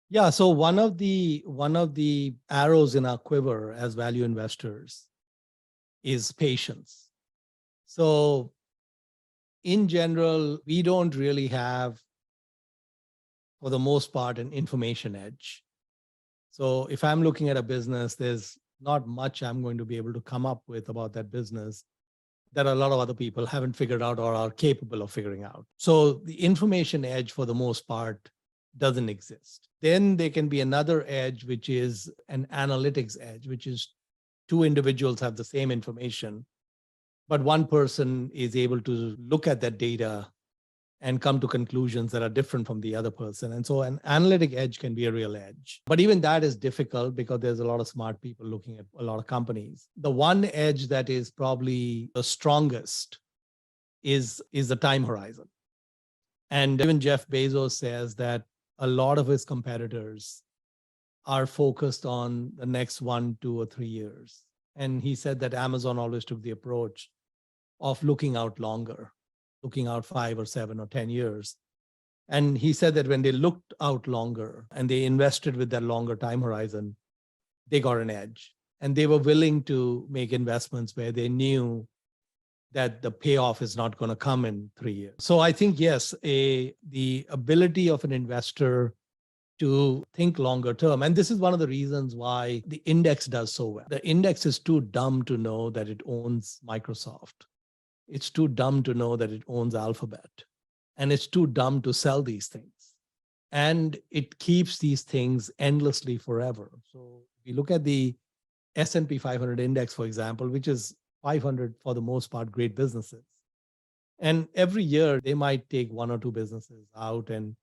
Yeah. So one of the arrows in our quiver as value investors is patience. So in general, we don't really have, for the most part, an information edge. So if I'm looking at a business, there's not much I'm going to be able to come up with about that business that a lot of other people haven't figured out or are capable of figuring out. So the information edge, for the most part, doesn't exist. Then there can be another edge, which is an analytics edge, which is two individuals have the same information, but one person is able to look at that data and come to conclusions that are different from the other person. And so an analytic edge can be a real edge. But even that is difficult because there's a lot of smart people looking at a lot of companies. The one edge that is probably the strongest is the time horizon. And even Jeff Bezos says that a lot of his competitors are focused on the next 1, 2, or 3 years. And he said that Amazon always took the approach of looking out longer, looking out 5 or 7 or 10 years. And he said that when they looked out longer and they invested with that longer time horizon, they got an edge. And they were willing to make investments where they knew that the payoff is not going to come in 3 years. So I think, yes, the ability of an investor to think longer term. And this is one of the reasons why the index does so well. The index is too dumb to know that it owns Microsoft. It's too dumb to know that it owns Alphabet. And it's too dumb to sell these things. And it keeps these things endlessly forever. So if you look at the S&P 500 index, for example, which is 500, for the most part, great businesses. And every year they might take one or two businesses out and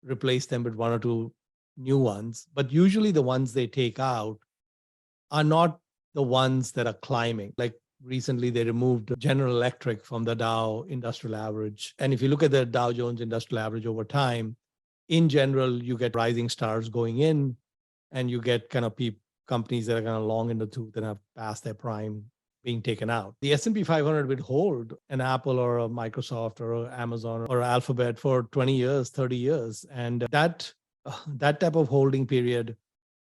replace them with one or two new ones. But usually the ones they take out are not the ones that are climbing. Like recently they removed General Electric from the Dow Industrial Average. And if you look at the Dow Jones Industrial Average over time, in general, you get rising stars going in and you get kind of companies that are kind of long in the tooth and have passed their prime being taken out. The S&P 500 would hold an Apple or a Microsoft or a Amazon or Alphabet for 20 years, 30 years. And that type of holding period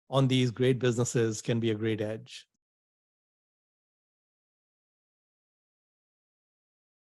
on these great businesses can be a great edge.